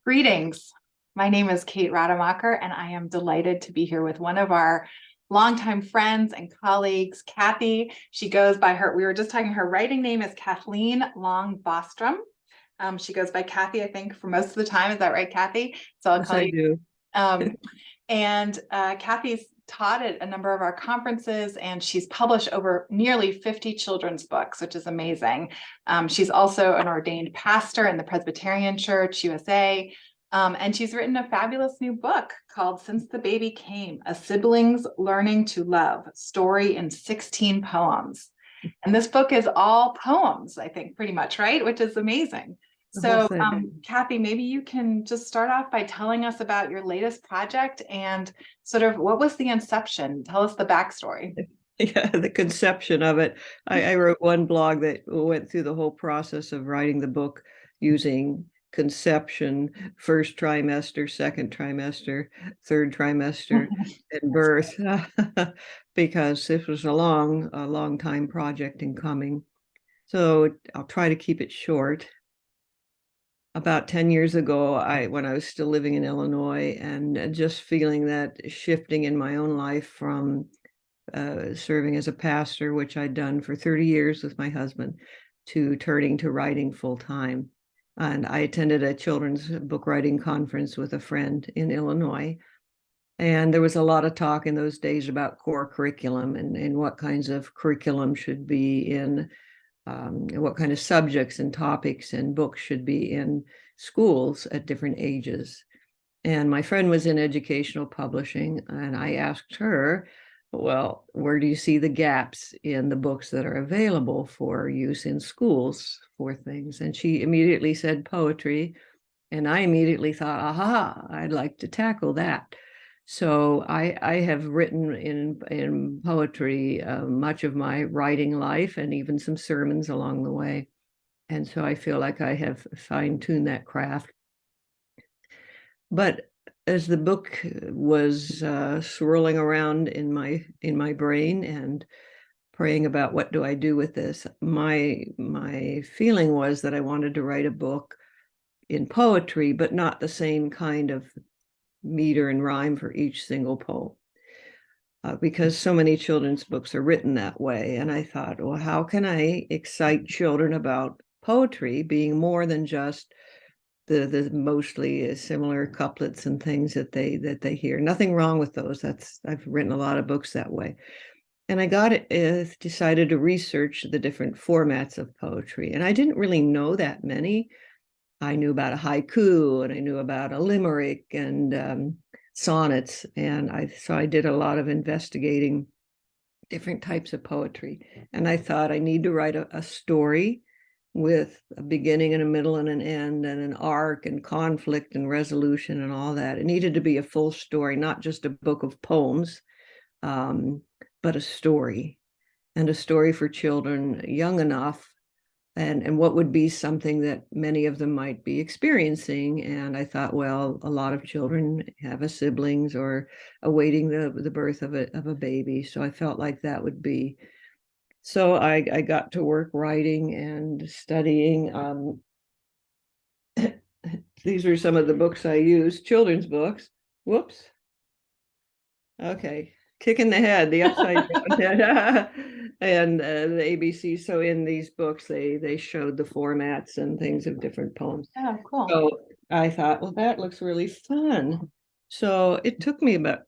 Greetings. My name is Kate Rademacher, and I am delighted to be here with one of our longtime friends and colleagues, Kathy. She goes by we were just talking, her writing name is Kathleen Long Bostrom. She goes by Kathy, I think, for most of the time. Is that right, Kathy? So I'll Yes, call I you. do. Kathy's taught at a number of our conferences, and she's published over nearly 50 children's books, which is amazing. She's also an ordained pastor in the Presbyterian Church USA, and she's written a fabulous new book called Since the Baby Came, A Sibling's Learning to Love, Story in 16 Poems. And this book is all poems, I think, pretty much, right? Which is amazing. The whole So, thing. Kathy, maybe you can just start off by telling us about your latest project and sort of what was the inception? Tell us the backstory. Yeah, the conception of it. I wrote one blog that went through the whole process of writing the book using conception, first trimester, second trimester, third trimester, and birth, because this was a long time project in coming. So I'll try to keep it short. About 10 years ago, when I was still living in Illinois and just feeling that shifting in my own life from serving as a pastor, which I'd done for 30 years with my husband, to turning to writing full time. And I attended a children's book writing conference with a friend in Illinois. And there was a lot of talk in those days about core curriculum and what kinds of curriculum should be in what kind of subjects and topics and books should be in schools at different ages. And my friend was in educational publishing, and I asked her, well, where do you see the gaps in the books that are available for use in schools for things? And she immediately said poetry. And I immediately thought, aha, I'd like to tackle that. So I have written in poetry much of my writing life and even some sermons along the way. And so I feel like I have fine-tuned that craft. But as the book was swirling around in my brain and praying about what do I do with this, my feeling was that I wanted to write a book in poetry, but not the same kind of meter and rhyme for each single poem. Because so many children's books are written that way. And I thought, well, how can I excite children about poetry being more than just the mostly similar couplets and things that they hear? Nothing wrong with those. I've written a lot of books that way. And I decided to research the different formats of poetry. And I didn't really know that many. I knew about a haiku and I knew about a limerick and sonnets. And so I did a lot of investigating different types of poetry. And I thought I need to write a story with a beginning and a middle and an end and an arc and conflict and resolution and all that. It needed to be a full story, not just a book of poems, but a story, and a story for children young enough and what would be something that many of them might be experiencing. And I thought, well, a lot of children have a siblings or awaiting the birth of a baby. So I felt like that would be. So I got to work writing and studying. These are some of the books I used, children's books. Whoops. Okay. Kick in the head, the upside down, and the ABC. So in these books, they showed the formats and things of different poems. Oh, cool. So I thought, well, that looks really fun. So it took me about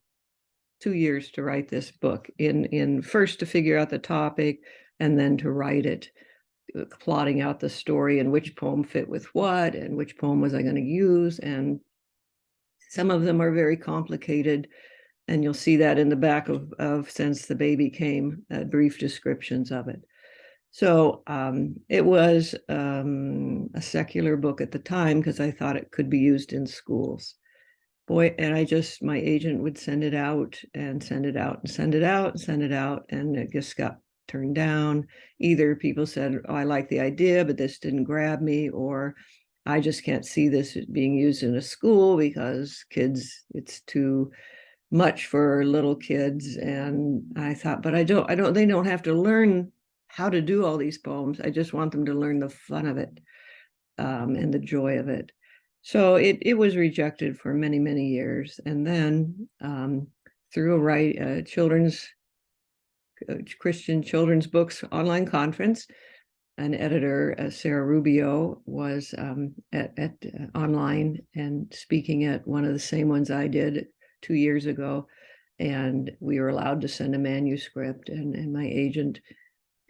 2 years to write this book. In first to figure out the topic, and then to write it, plotting out the story and which poem fit with what, and which poem was I going to use. And some of them are very complicated. And you'll see that in the back of Since the Baby Came, brief descriptions of it. So it was a secular book at the time because I thought it could be used in schools. Boy, and my agent would send it out and send it out and send it out and send it out, and it just got turned down. Either people said, oh, I like the idea, but this didn't grab me, or I just can't see this being used in a school because kids, it's too much for little kids. And I thought, but they don't have to learn how to do all these poems. I just want them to learn the fun of it and the joy of it. So it was rejected for many, many years. And then through a children's Christian children's books online conference, an editor, Sarah Rubio, was at online and speaking at one of the same ones I did 2 years ago. And we were allowed to send a manuscript, and my agent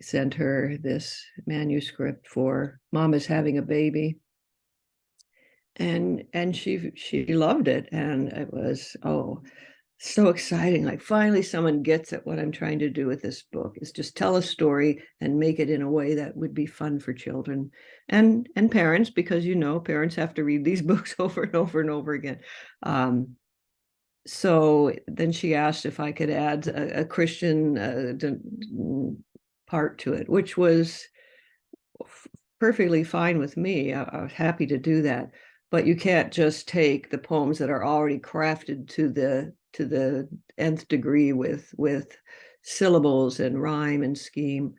sent her this manuscript for Mom is Having a Baby. And she loved it. And it was, so exciting. Like, finally someone gets at what I'm trying to do with this book, is just tell a story and make it in a way that would be fun for children and parents, because parents have to read these books over and over and over again. So then she asked if I could add a Christian part to it, which was perfectly fine with me. I was happy to do that. But you can't just take the poems that are already crafted to the nth degree with syllables and rhyme and scheme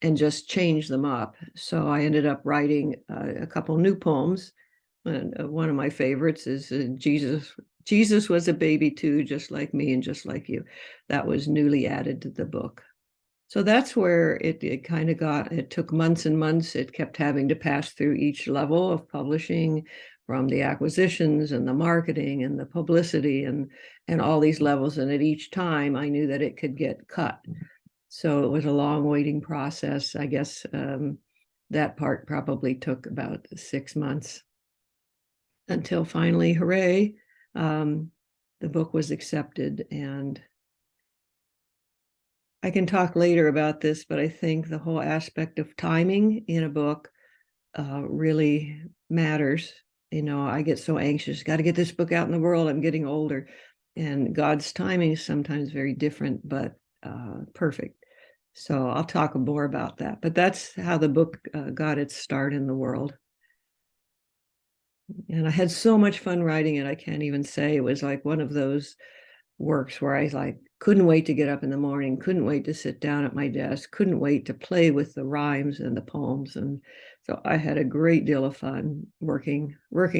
and just change them up. So I ended up writing a couple new poems. And one of my favorites is Jesus was a baby too, just like me and just like you. That was newly added to the book. So that's where it kind of got, it took months and months. It kept having to pass through each level of publishing, from the acquisitions and the marketing and the publicity and all these levels. And at each time I knew that it could get cut. So it was a long waiting process. I guess that part probably took about 6 months until finally, hooray, the book was accepted. And I can talk later about this, but I think the whole aspect of timing in a book really matters. I get so anxious, got to get this book out in the world. I'm getting older, and God's timing is sometimes very different, but perfect. So I'll talk more about that, but that's how the book got its start in the world. And I had so much fun writing it. I can't even say. It was like one of those works where I couldn't wait to get up in the morning, couldn't wait to sit down at my desk, couldn't wait to play with the rhymes and the poems. And so I had a great deal of fun working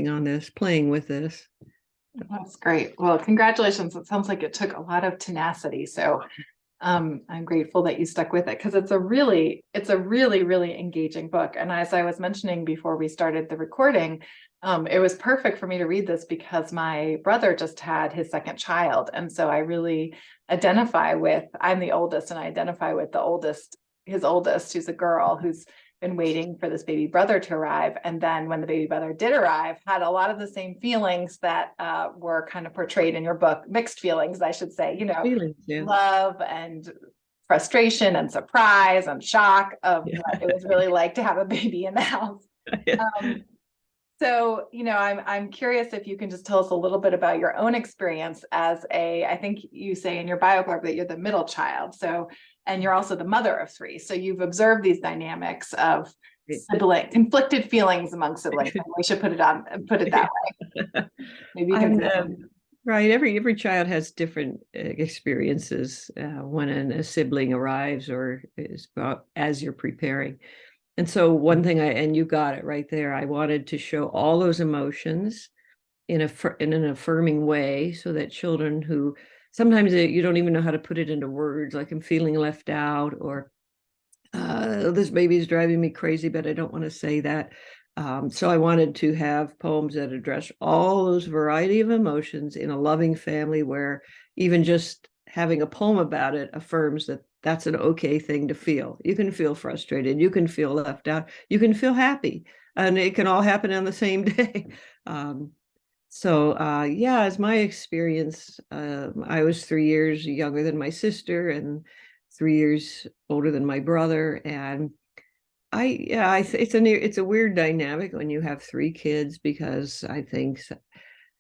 on this, playing with this. That's great. Well, congratulations. It sounds like it took a lot of tenacity. So I'm grateful that you stuck with it, because it's a really, really engaging book. And as I was mentioning before we started the recording, it was perfect for me to read this because my brother just had his second child. And so I really identify with, I'm the oldest, and I identify with his oldest, who's a girl who's been waiting for this baby brother to arrive. And then when the baby brother did arrive, had a lot of the same feelings that were kind of portrayed in your book, mixed feelings, I should say, Feelings, yeah. Love and frustration and surprise and shock of what it was really like to have a baby in the house. Yeah. So, I'm curious if you can just tell us a little bit about your own experience as I think you say in your biography that you're the middle child. So, and you're also the mother of three. So you've observed these dynamics of conflicted feelings among siblings. We should put it that way. Maybe you can. Right. Every child has different experiences when a sibling arrives or is as you're preparing. And so one thing and you got it right there, I wanted to show all those emotions in an affirming way, so that children who sometimes you don't even know how to put it into words, like I'm feeling left out, or this baby's driving me crazy, but I don't want to say that. So I wanted to have poems that address all those variety of emotions in a loving family, where even just having a poem about it affirms that that's an okay thing to feel. You can feel frustrated, you can feel left out, you can feel happy, and it can all happen on the same day. As my experience, I was 3 years younger than my sister and 3 years older than my brother, and it's a weird dynamic when you have 3 kids, because I think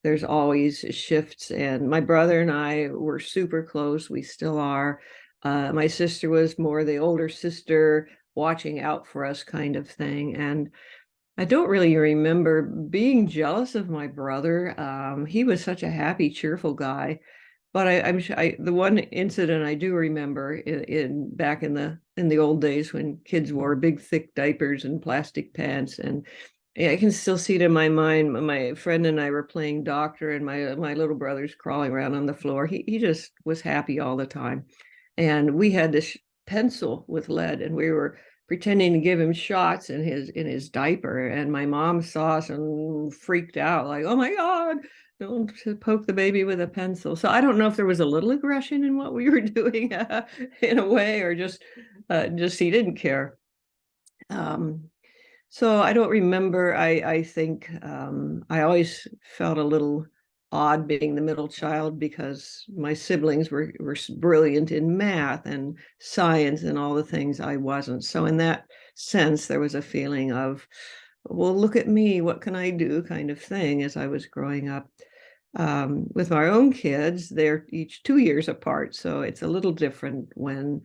there's always shifts. And my brother and I were super close. We still are. My sister was more the older sister, watching out for us kind of thing. And I don't really remember being jealous of my brother. He was such a happy, cheerful guy. But the one incident I do remember back in the old days when kids wore big thick diapers and plastic pants, and Yeah, I can still see it in my mind. My friend and I were playing doctor, and my little brother's crawling around on the floor. He just was happy all the time. And we had this pencil with lead, and we were pretending to give him shots in his diaper. And my mom saw us and freaked out, like, "Oh my God, don't poke the baby with a pencil." So I don't know if there was a little aggression in what we were doing, in a way, or just he didn't care. Um, so I don't remember. I think I always felt a little odd being the middle child because my siblings were brilliant in math and science and all the things I wasn't. So in that sense, there was a feeling of, well, look at me, what can I do, kind of thing as I was growing up. With my own kids, they're each 2 years apart, so it's a little different when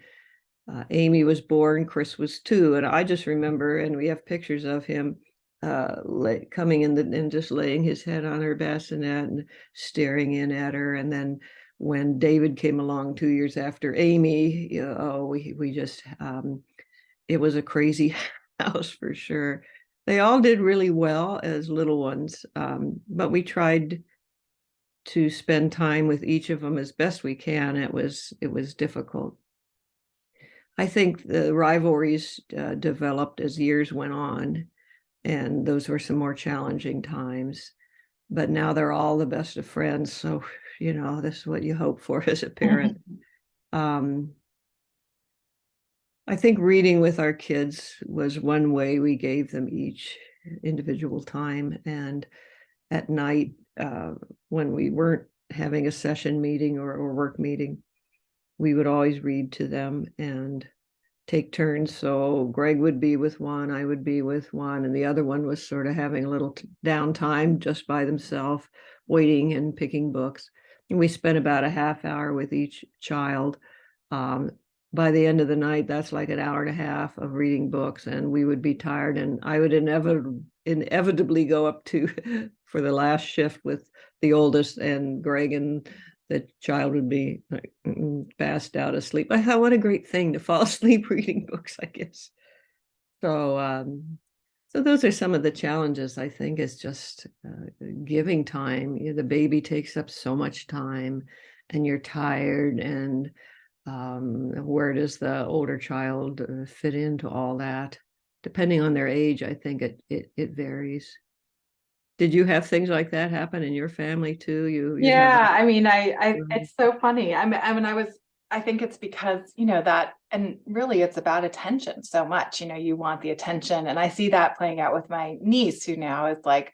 Amy was born, Chris was 2, and I just remember, and we have pictures of him coming in and just laying his head on her bassinet and staring in at her. And then when David came along 2 years after Amy, we just it was a crazy house for sure. They all did really well as little ones, but we tried to spend time with each of them as best we can. It was difficult. I think the rivalries developed as years went on, and those were some more challenging times. But now they're all the best of friends. So, this is what you hope for as a parent. Um, I think reading with our kids was one way we gave them each individual time. And at night, when we weren't having a session meeting or work meeting, we would always read to them and take turns. So Greg would be with one, I would be with one, and the other one was sort of having a little downtime just by themselves, waiting and picking books. And we spent about a half hour with each child. By the end of the night, that's like an hour and a half of reading books, and we would be tired. And I would inevitably go up to for the last shift with the oldest, and Greg and the child would be like passed out asleep. I thought, what a great thing to fall asleep reading books, I guess. So those are some of the challenges, I think, is just giving time. The baby takes up so much time, and you're tired, and where does the older child fit into all that? Depending on their age, I think it varies. Did you have things like that happen in your family too? You have Yeah, I mean, it's so funny. I think it's because, that, and really it's about attention so much, you want the attention. And I see that playing out with my niece, who now is like,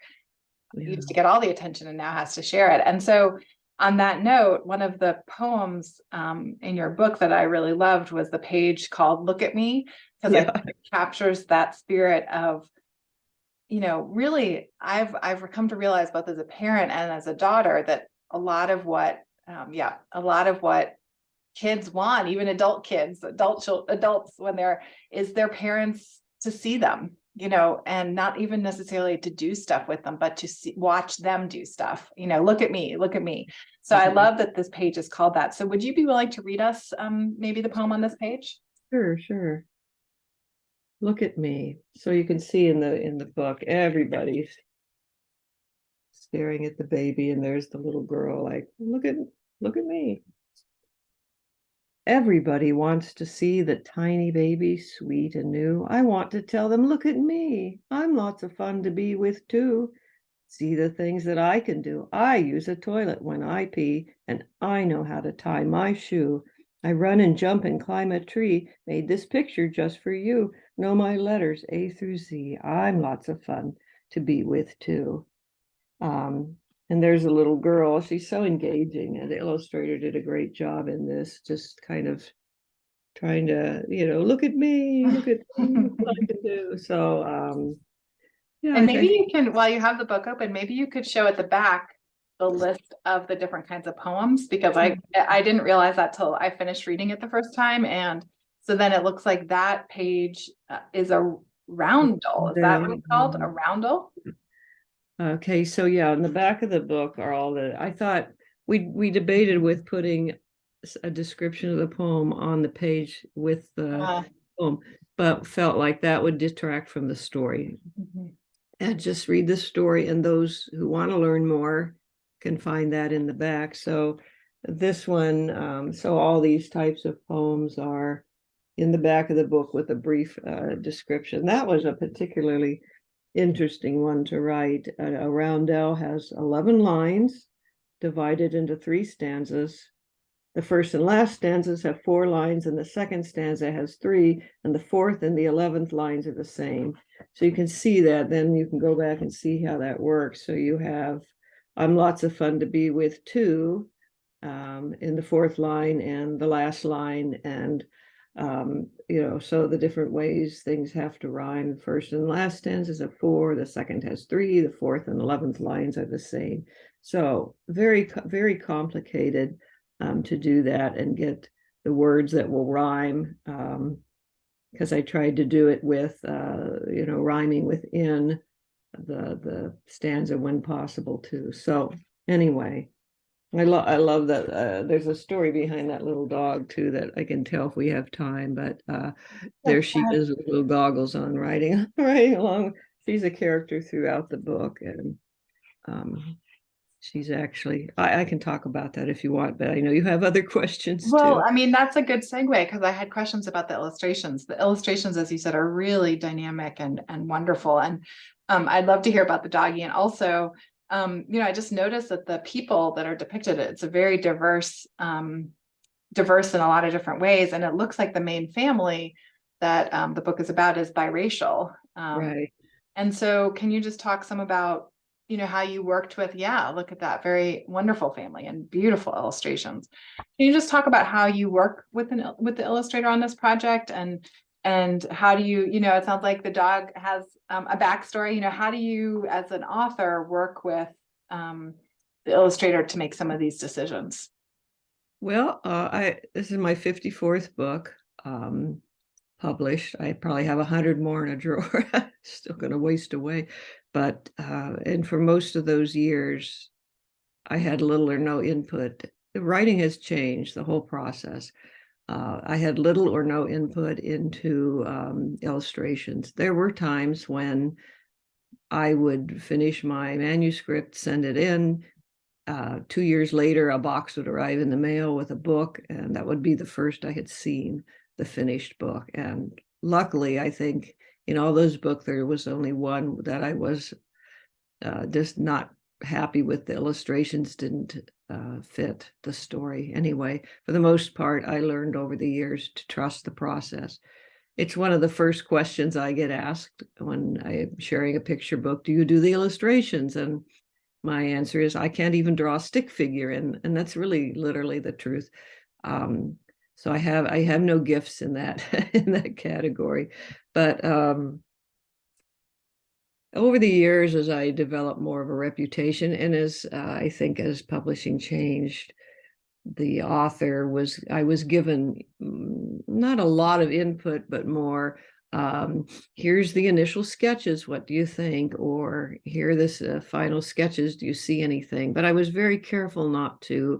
used to get all the attention and now has to share it. And so on that note, one of the poems in your book that I really loved was the page called "Look at Me," because I think it captures that spirit of, really, I've come to realize, both as a parent and as a daughter, that a lot of what kids want, even adults, when is their parents to see them, and not even necessarily to do stuff with them, but to watch them do stuff, look at me, look at me. So I love that this page is called that. So would you be willing to read us maybe the poem on this page? Sure. Look at me. So you can see in the book, everybody's staring at the baby, and there's the little girl like, look at me. Everybody wants to see the tiny baby, sweet and new. I want to tell them, look at me. I'm lots of fun to be with too. See the things that I can do. I use a toilet when I pee, and I know how to tie my shoe. I run and jump and climb a tree. Made this picture just for you. Know my letters A through Z. I'm lots of fun to be with too. And there's a little girl. She's so engaging, and the illustrator did a great job in this, just kind of trying to, look at me, look at what I can do. So, yeah, And maybe you can, while you have the book open, maybe you could show at the back the list of the different kinds of poems, because I didn't realize that till I finished reading it the first time. And so then it looks like that page is a roundel. Is that what it's called? A roundel? Okay, so yeah, in the back of the book are all I thought we debated with putting a description of the poem on the page with the poem, but felt like that would detract from the story. and just read the story. And those who want to learn more can find that in the back. So this one, so all these types of poems are in the back of the book with a brief description. That was a particularly interesting one to write. A roundel has 11 lines divided into 3 stanzas. The first and last stanzas have 4 lines, and the second stanza has 3, and the fourth and the 11th lines are the same. So you can see that, then you can go back and see how that works. So you have, I'm lots of fun to be with too, in the 4th line and the last line, and so the different ways things have to rhyme. The first and last stanzas have 4, the second has 3, the 4th and 11th lines are the same. So very, very complicated to do that and get the words that will rhyme, because I tried to do it with rhyming within the stanza when possible too. So anyway, I love that. There's a story behind that little dog too that I can tell if we have time, but there she is with little goggles on, riding along. She's a character throughout the book, and she's actually, I can talk about that if you want, but I know you have other questions Well, too. I mean, that's a good segue because I had questions about the illustrations. The illustrations, as you said, are really dynamic and wonderful. And I'd love to hear about the doggy. And also, I just noticed that the people that are depicted, it's a very diverse in a lot of different ways. And it looks like the main family that the book is about is biracial. Right. And so can you just talk some about, how you worked with, look at that very wonderful family and beautiful illustrations. Can you just talk about how you work with the illustrator on this project, and how do you, it sounds like the dog has a backstory, how do you as an author work with the illustrator to make some of these decisions? Well, this is my 54th book published. I probably have 100 more in a drawer. Still going to waste away. But and for most of those years, I had little or no input. The writing has changed, the whole process. I had little or no input into illustrations. There were times when I would finish my manuscript, send it in. 2 years later, a box would arrive in the mail with a book, and that would be the first I had seen the finished book. And luckily, I think in all those books, there was only one that I was just not happy with. The illustrations didn't fit the story. Anyway, for the most part, I learned over the years to trust the process. It's one of the first questions I get asked when I'm sharing a picture book. Do you do the illustrations? And my answer is I can't even draw a stick figure, and that's really literally the truth. So I have no gifts in that in that category. But over the years, as I developed more of a reputation, and as I think as publishing changed, I was given not a lot of input, but more, here's the initial sketches, what do you think? Or here are the final sketches, do you see anything? But I was very careful not to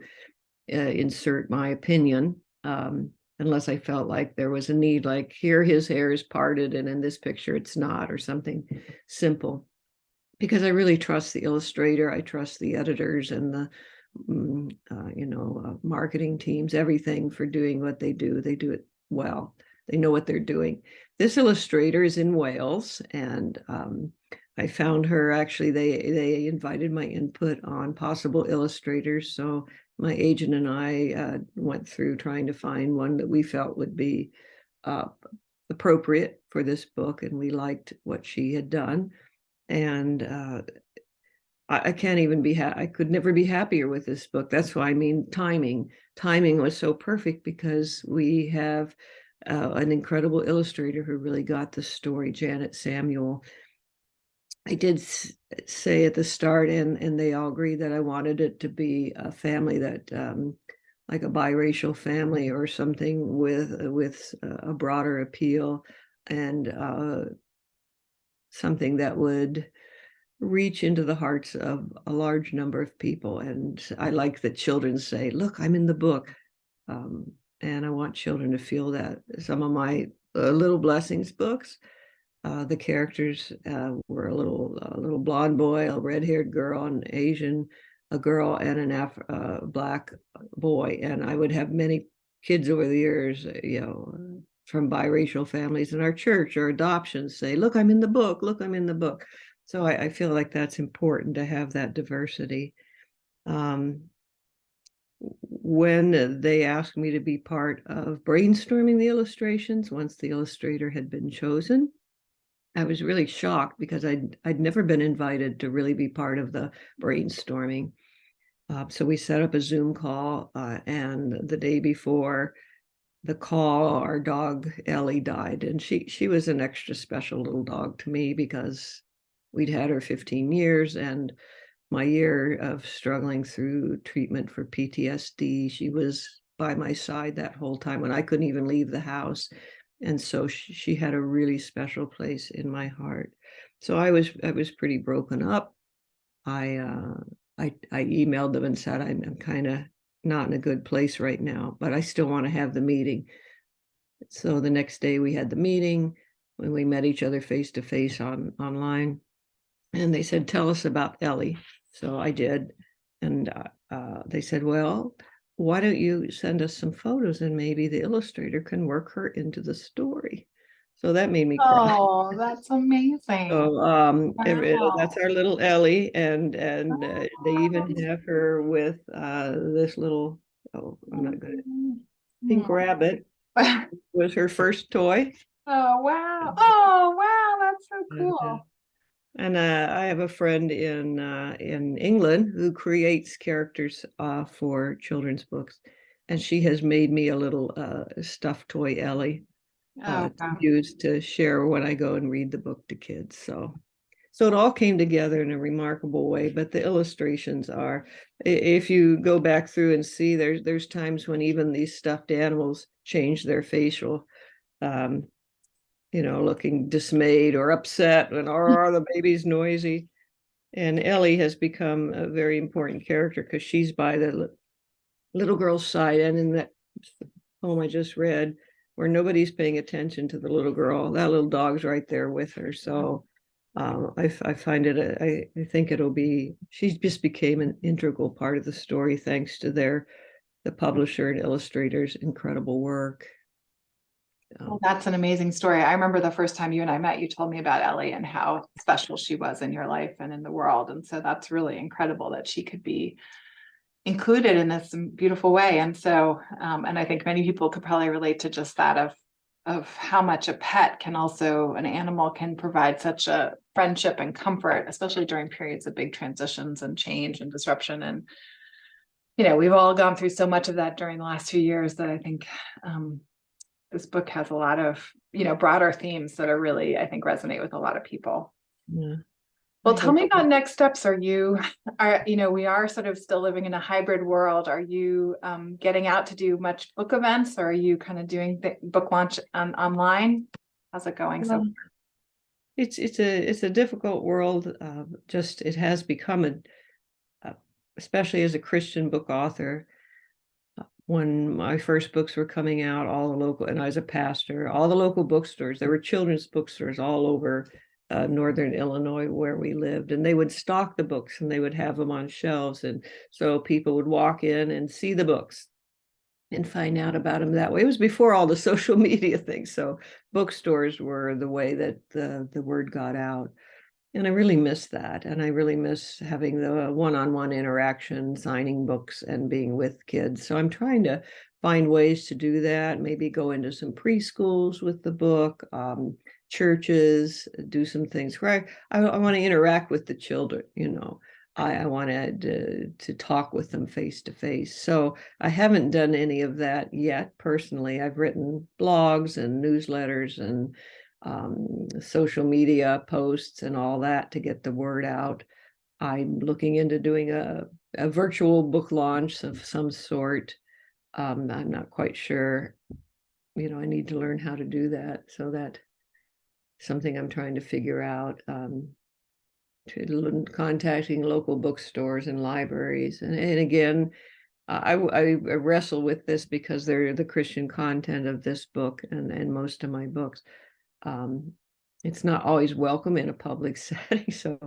insert my opinion, unless I felt like there was a need, like here his hair is parted and in this picture it's not, or something simple. Because I really trust the illustrator, I trust the editors and the marketing teams, everything for doing what they do. They do it well. They know what they're doing. This illustrator is in Wales, and I found her, actually, they invited my input on possible illustrators. So my agent and I went through trying to find one that we felt would be appropriate for this book, and we liked what she had done. And I can't even I could never be happier with this book. That's why I mean timing. Timing was so perfect because we have an incredible illustrator who really got the story, Janet Samuel. I did say at the start, and they all agreed, that I wanted it to be a family that, like a biracial family or something with a broader appeal, and something that would reach into the hearts of a large number of people. And I like that children say, look, I'm in the book. And I want children to feel that. Some of my Little Blessings books, The characters were a little blonde boy, a red-haired girl, an Asian, a girl, and an black boy. And I would have many kids over the years, from biracial families in our church or adoptions say, "Look, I'm in the book. Look, I'm in the book." So I feel like that's important to have that diversity. When they asked me to be part of brainstorming the illustrations, once the illustrator had been chosen, I was really shocked because I'd never been invited to really be part of the brainstorming. So we set up a Zoom call, and the day before the call, our dog Ellie died, and she was an extra special little dog to me because we'd had her 15 years, and my year of struggling through treatment for PTSD, she was by my side that whole time when I couldn't even leave the house. And so she had a really special place in my heart. So I was pretty broken up. I emailed them and said I'm kind of not in a good place right now, but I still want to have the meeting. So the next day we had the meeting when we met each other face to face online, and they said, "Tell us about Ellie." So I did, and they said, "Well, why don't you send us some photos and maybe the illustrator can work her into the story?" So that made me cry. Oh, that's amazing. So Wow. that's our little Ellie, and they even Oh, have her with this little, oh, I'm not good, pink Hmm. rabbit was her first toy. Oh, wow. Oh, wow. That's so And cool. I have a friend in England who creates characters for children's books, and she has made me a little stuffed toy Ellie Oh, to wow. use to share when I go and read the book to kids. So it all came together in a remarkable way. But the illustrations are, if you go back through and see, there's times when even these stuffed animals change their facial. Um, looking dismayed or upset, and or the baby's noisy. And Ellie has become a very important character because she's by the little girl's side. And in that poem I just read, where nobody's paying attention to the little girl, that little dog's right there with her. So I find it, I think she just became an integral part of the story thanks to the publisher and illustrator's incredible work. Well, Um, that's an amazing story. I remember the first time you and I met, you told me about Ellie and how special she was in your life and in the world. And so that's really incredible that she could be included in this beautiful way. And so, and I think many people could probably relate to just that of how much a pet can also, an animal can provide such a friendship and comfort, especially during periods of big transitions and change and disruption. And, we've all gone through so much of that during the last few years that I think this book has a lot of, broader themes that are really, I think, resonate with a lot of people. yeah, Well, I tell hope me about next steps. We are sort of still living in a hybrid world. Are you getting out to do much book events, or are you kind of doing the book launch online? How's it going so so. It's a difficult world. Just it has become especially as a Christian book author. When my first books were coming out, and I was a pastor, all the local bookstores, there were children's bookstores all over northern Illinois where we lived, and they would stock the books and they would have them on shelves, and so people would walk in and see the books and find out about them that way. It was before all the social media things, so bookstores were the way that the word got out. And I really miss that. And I really miss having the one-on-one interaction, signing books and being with kids. So I'm trying to find ways to do that, maybe go into some preschools with the book, churches, do some things where I want to interact with the children, I wanted to talk with them face to face. So I haven't done any of that yet personally. I've written blogs and newsletters and social media posts and all that to get the word out. I'm looking into doing a virtual book launch of some sort. I'm not quite sure. I need to learn how to do that. So that's something I'm trying to figure out. Contacting local bookstores and libraries. And again, I wrestle with this because they're the Christian content of this book and most of my books. Um, it's not always welcome in a public setting. So,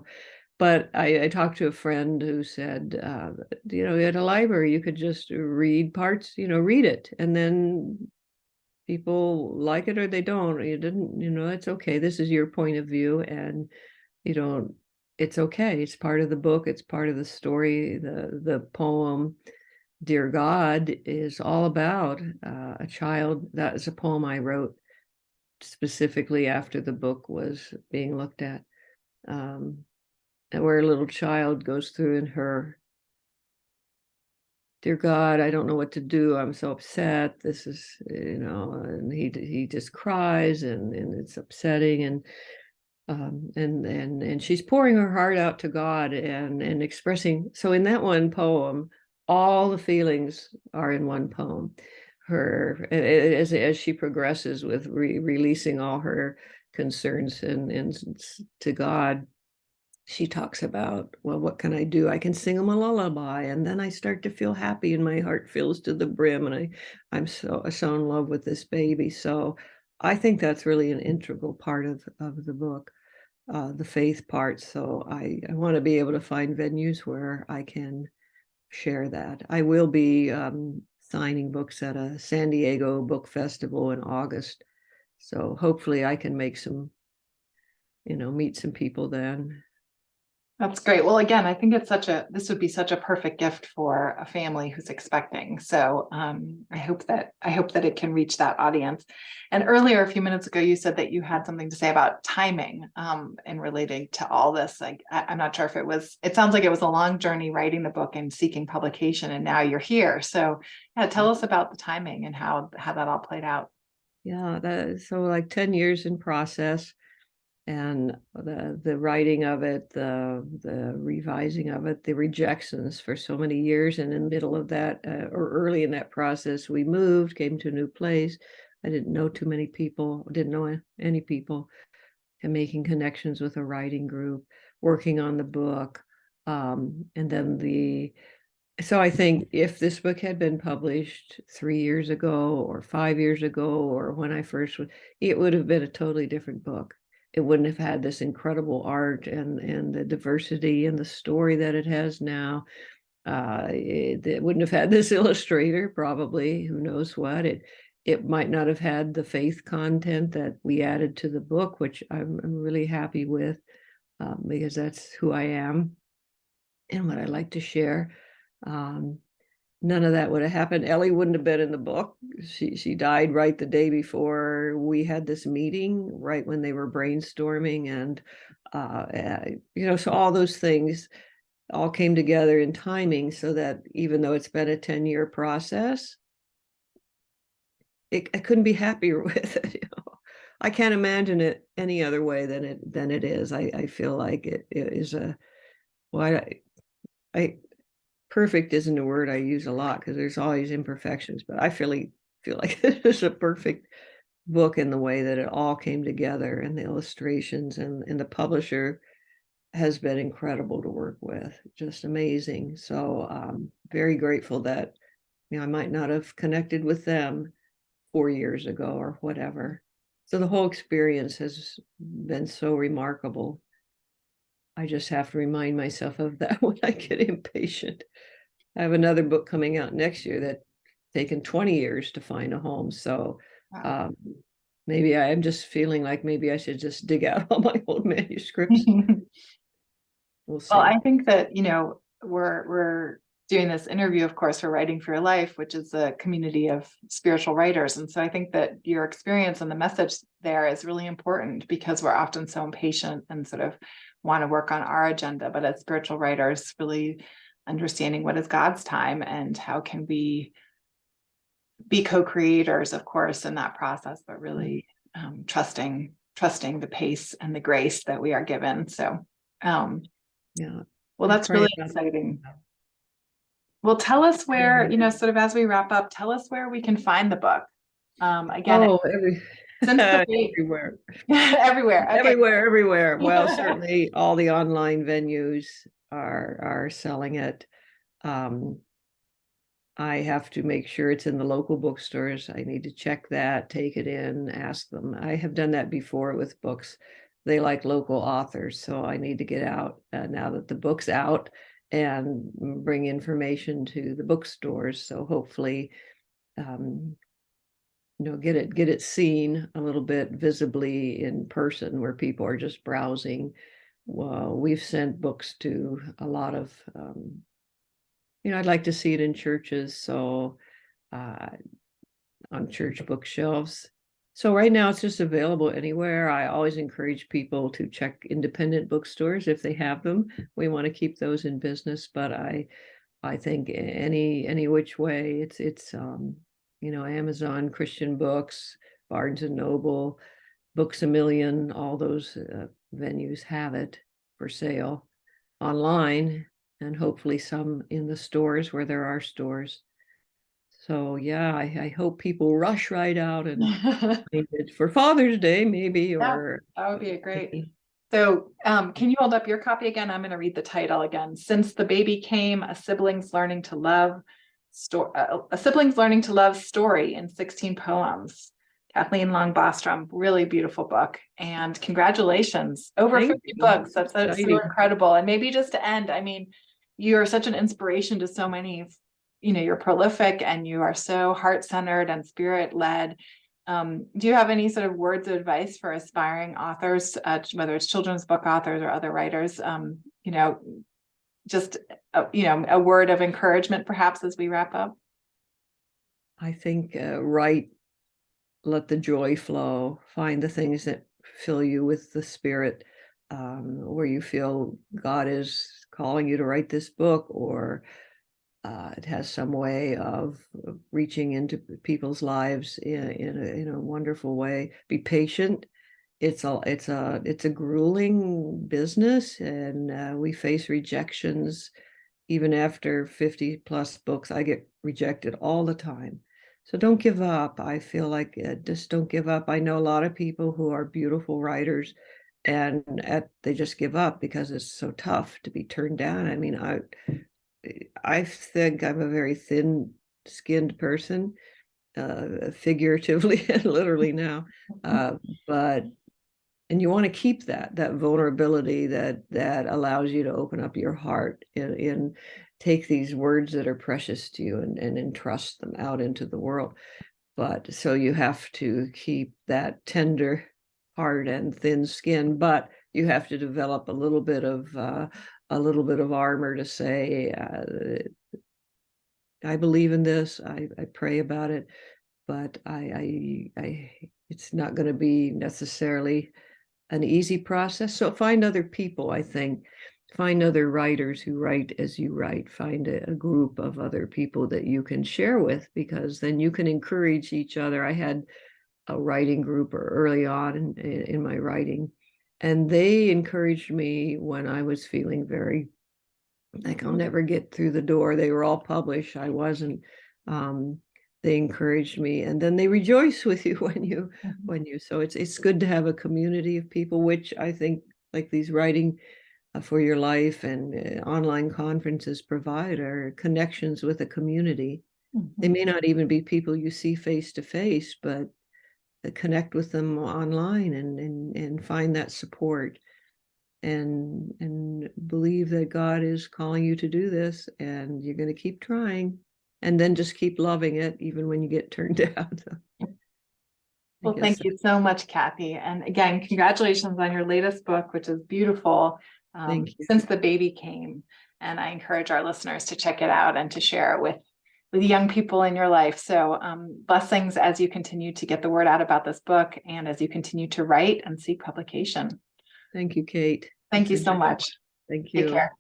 but I talked to a friend who said, at a library, you could just read parts, read it. And then people like it or they don't. You didn't, it's okay. This is your point of view. And you don't, it's okay. It's part of the book. It's part of the story. The poem, Dear God, is all about a child. That is a poem I wrote specifically after the book was being looked at, where a little child goes through in her, dear God, I don't know what to do. I'm so upset. This is, and he just cries, and it's upsetting, and she's pouring her heart out to God and expressing. So in that one poem, all the feelings are in one poem. Her as she progresses with releasing all her concerns and to God, she talks about, well, what can I do? I can sing them a lullaby, and then I start to feel happy, and my heart fills to the brim, and I'm so in love with this baby. So I think that's really an integral part of the book, the faith part. So I want to be able to find venues where I can share that. I will be signing books at a San Diego book festival in August. So hopefully I can make some, meet some people then. That's great. Well, again, I think this would be such a perfect gift for a family who's expecting. So I hope that it can reach that audience. And earlier, a few minutes ago, you said that you had something to say about timing in relating to all this. Like, I'm not sure if it sounds like it was a long journey writing the book and seeking publication, and now you're here. So yeah, tell us about the timing and how that all played out. Yeah, so like 10 years in process, and the writing of it, the revising of it, the rejections for so many years. And in the middle of that, or early in that process, we moved, came to a new place. I didn't know too many people, didn't know any people, and making connections with a writing group, working on the book. And then so I think if this book had been published 3 years ago or 5 years ago, or when I first it would have been a totally different book. It wouldn't have had this incredible art and the diversity and the story that it has now. It wouldn't have had this illustrator, probably. Who knows what? It might not have had the faith content that we added to the book, which I'm really happy with, because that's who I am and what I like to share. Um, None of that would have happened. Ellie wouldn't have been in the book. She died right the day before we had this meeting, right when they were brainstorming, and so all those things all came together in timing, so that even though it's been a 10-year process, I couldn't be happier with it. I can't imagine it any other way than it is. I feel like it is I perfect isn't a word I use a lot because there's always imperfections, but I feel like it is a perfect book in the way that it all came together, and the illustrations, and the publisher has been incredible to work with, just amazing. So very grateful that I might not have connected with them 4 years ago or whatever. So the whole experience has been so remarkable. I just have to remind myself of that when I get impatient. I have another book coming out next year that's taken 20 years to find a home. So Wow. maybe I am just feeling like maybe I should just dig out all my old manuscripts. We'll Well, see. I think that, we're doing this interview, of course, for Writing for Your Life, which is a community of spiritual writers. And so I think that your experience and the message there is really important, because we're often so impatient and sort of want to work on our agenda. But as spiritual writers, really understanding what is God's time and how can we be co-creators, of course, in that process, but really trusting the pace and the grace that we are given. So Yeah. well, I that's pray really about exciting. Well, tell us where, it. sort of as we wrap up, tell us where we can find the book. Again, Oh, since the date, everywhere. everywhere. Okay. Everywhere. Well, certainly all the online venues are selling it. Um, I have to make sure it's in the local bookstores. I need to check that, take it in, ask them. I have done that before with books they like local authors. So I need to get out now that the book's out and bring information to the bookstores. So hopefully, get it seen a little bit visibly in person where people are just browsing. Well, we've sent books to a lot of, I'd like to see it in churches. So on church bookshelves. So right now it's just available anywhere. I always encourage people to check independent bookstores if they have them. We want to keep those in business, but I think any which way, it's Amazon, Christian Books, Barnes and Noble, Books a Million, all those venues have it for sale online, and hopefully some in the stores where there are stores. So yeah, I hope people rush right out and find it for Father's Day, maybe, or that would be a great. So can you hold up your copy again? I'm going to read the title again. Since the Baby Came, a sibling's learning to love story in 16 poems. Kathleen Long Bostrom, really beautiful book. And congratulations, over 50 books. That's so incredible. And maybe just to end, I mean, you're such an inspiration to so many. You're prolific and you are so heart-centered and spirit-led. Do you have any sort of words of advice for aspiring authors, whether it's children's book authors or other writers? Just a word of encouragement, perhaps, as we wrap up. I think write, let the joy flow, find the things that fill you with the spirit, where you feel God is calling you to write this book, or it has some way of reaching into people's lives in a wonderful way. Be patient. It's a grueling business, and we face rejections. Even after 50 plus books, I get rejected all the time. So don't give up. I feel like just don't give up. I know a lot of people who are beautiful writers, and they just give up because it's so tough to be turned down. I mean, I think I'm a very thin-skinned person, figuratively and literally now. And you want to keep that vulnerability that allows you to open up your heart and take these words that are precious to you and entrust them out into the world. But so you have to keep that tender heart and thin skin, but you have to develop a little bit of armor to say, I believe in this. I pray about it, but it's not going to be necessarily an easy process. So find other people. I think find other writers who write as you write. Find a group of other people that you can share with, because then you can encourage each other. I had a writing group early on in my writing, and they encouraged me when I was feeling very like I'll never get through the door. They were all published. I wasn't. They encouraged me, and then they rejoice with you when you. So it's good to have a community of people, which I think, like these writing for your life and online conferences provide, are connections with a community. They may not even be people you see face to face, but connect with them online and find that support, and believe that God is calling you to do this, and you're going to keep trying, and then just keep loving it even when you get turned down. Well, thank you so much, Kathy. And again, congratulations on your latest book, which is beautiful. Thank you. Since the Baby Came. And I encourage our listeners to check it out and to share it with young people in your life. So blessings as you continue to get the word out about this book, and as you continue to write and seek publication. Thank you, Kate. Thank you so much. Thank you. Take care.